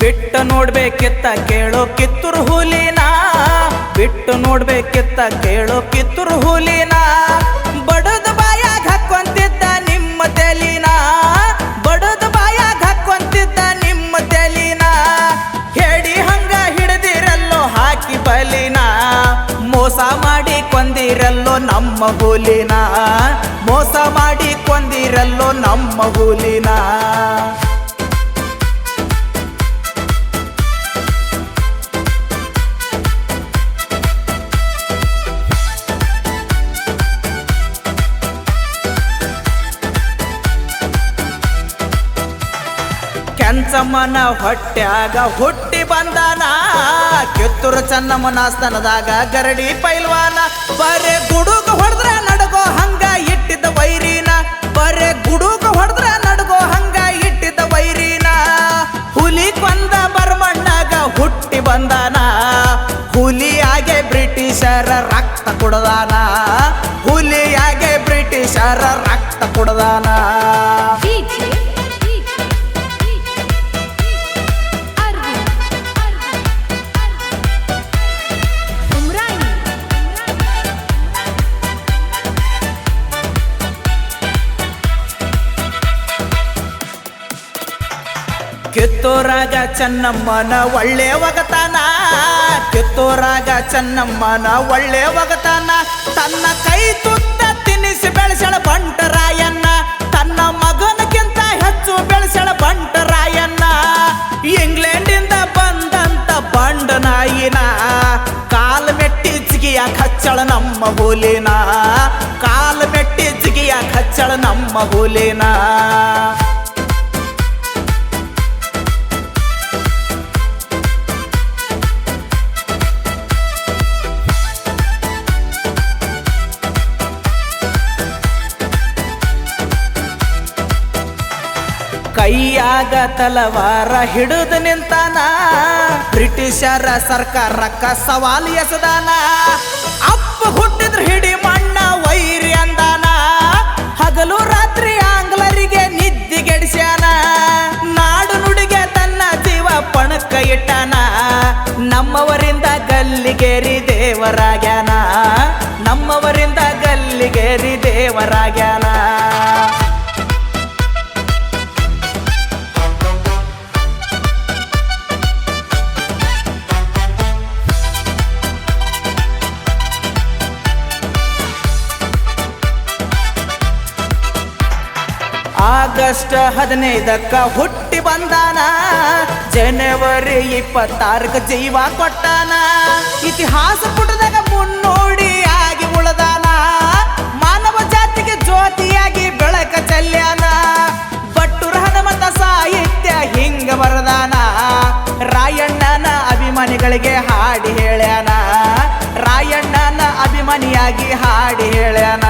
ಬಿಟ್ಟು ನೋಡ್ಬೇಕಿತ್ತ ಕೇಳೋ ಕಿತ್ತೂರು ಹುಲಿನ, ಬಿಟ್ಟು ನೋಡ್ಬೇಕಿತ್ತ ಕೇಳೋ ಕಿತ್ತೂರು ಹುಲಿನ. ಬಡದ ಬಾಯಾಗ ಹಾಕೊಂತಿದ್ದ ನಿಮ್ಮ ತೆಲಿನ, ಬಡದ ಬಾಯಾಗ ಹಾಕೊಂತಿದ್ದ ನಿಮ್ಮ ತೆಲಿನ. ಹೇಳಿ ಹಂಗ ಹಿಡ್ದಿರಲ್ಲೋ ಹಾಕಿ ಬಲಿನ, ಮೋಸ ಮಾಡಿ ಕೊಂದಿರಲ್ಲೋ ನಮ್ಮ ಹುಲಿನ, ಮೋಸ ಮಾಡಿ ಕೊಂದಿರಲ್ಲೋ ನಮ್ಮ ಹುಲಿನ. ಕೆಂಚಮ್ಮನ ಹೊಟ್ಯಾಗ ಹುಟ್ಟಿ ಬಂದಾನ, ಕಿತ್ತೂರು ಚೆನ್ನಮ್ಮನ ಆಸ್ಥಾನದಾಗ ಗರಡಿ ಪೈಲ್ವಾನ. ಬರೇ ಗುಡುಗ ಹೊಡೆದ್ರ ನಡಗೋ ಹಂಗ ಇಟ್ಟಿದ್ದ ವೈರಿನ, ಬರೇ ಗುಡುಗ ಹೊಡೆದ್ರ ನಡಗೋ ಹಂಗ ಇಟ್ಟಿದ್ದ ವೈರಿನ. ಹುಲಿ ಕೊಂದ ಬರ್ಮಣ್ಣಾಗ ಹುಟ್ಟಿ ಬಂದಾನ, ಹುಲಿಯಾಗೆ ಬ್ರಿಟಿಷರ ರಕ್ತ ಕುಡದಾನ, ಹುಲಿಯಾಗೆ ಬ್ರಿಟಿಷರ ರಕ್ತ ಕುಡದಾನ. ಕಿತ್ತೂರಾಗ ಚೆನ್ನಮ್ಮನ ಒಳ್ಳೆ ಒಗತಾನ, ಕಿತ್ತೂರಾಗ ಚೆನ್ನಮ್ಮನ ಒಳ್ಳೆ ಒಗತಾನ. ತನ್ನ ಕೈ ತುತ್ತ ತಿನ್ನಿಸಿ ಬೆಳೆಸಳ ಬಂಟರಾಯಣ್ಣ, ತನ್ನ ಮಗನಕ್ಕಿಂತ ಹೆಚ್ಚು ಬೆಳೆಸಳ ಬಂಟರಾಯಣ್ಣ. ಇಂಗ್ಲೆಂಡಿಂದ ಬಂದಂತ ಬಂಡ ನಾಯಿನ, ಕಾಲು ಮೆಟ್ಟಿ ಜಿಗಿಯ ಹಚ್ಚಳ ನಮ್ಮ ಹುಲಿನ, ಕಾಲು ಮೆಟ್ಟಿ ಜಿಗಿಯ ಹಚ್ಚಳ ನಮ್ಮ ಹುಲಿನ. ಕೈಯಾಗ ತಲವಾರ ಹಿಡಿದು ನಿಂತಾನ, ಬ್ರಿಟಿಷರ ಸರ್ಕಾರಕ್ಕ ಸವಾಲು ಎಸದಾನ. ಅಪ್ಪ ಹುಟ್ಟಿದ್ರ ಹಿಡಿ ಮಣ್ಣ ವೈರಿ ಅಂದಾನ, ಹಗಲು ರಾತ್ರಿ ಆಂಗ್ಲರಿಗೆ ನಿದ್ದಿಗೆಡಿಸ್ಯಾನ. ನಾಡು ನುಡಿಗೆ ತನ್ನ ಜೀವ ಪಣಕ್ಕ ಇಟ್ಟಾನ, ನಮ್ಮವರಿಂದ ಗಲ್ಲಿಗೇರಿ ದೇವರಾಗ್ಯಾನ, ನಮ್ಮವರಿಂದ ಗಲ್ಲಿಗೇರಿ ದೇವರಾಗ್ಯಾನ. ಆಗಸ್ಟ್ 15ಕ್ಕ ಹುಟ್ಟಿ ಬಂದಾನ, ಜನವರಿ 26ಕ್ಕೆ ಜೀವ ಕೊಟ್ಟಾನ. ಇತಿಹಾಸ ಪುಟದಾಗ ಮುನ್ನೋಡಿಯಾಗಿ ಉಳದಾನ, ಮಾನವ ಜಾತಿಗೆ ಜ್ಯೋತಿಯಾಗಿ ಬೆಳಕ ಚೆಲ್ಯಾನ. ಬಟ್ಟೂರ ಹನುಮಂತ ಸಾಹಿತ್ಯ ಹಿಂಗ ಬರದಾನ, ರಾಯಣ್ಣನ ಅಭಿಮಾನಿಗಳಿಗೆ ಹಾಡಿ ಹೇಳ್ಯಾನ, ರಾಯಣ್ಣನ ಅಭಿಮಾನಿಯಾಗಿ ಹಾಡಿ ಹೇಳ್ಯಾನ.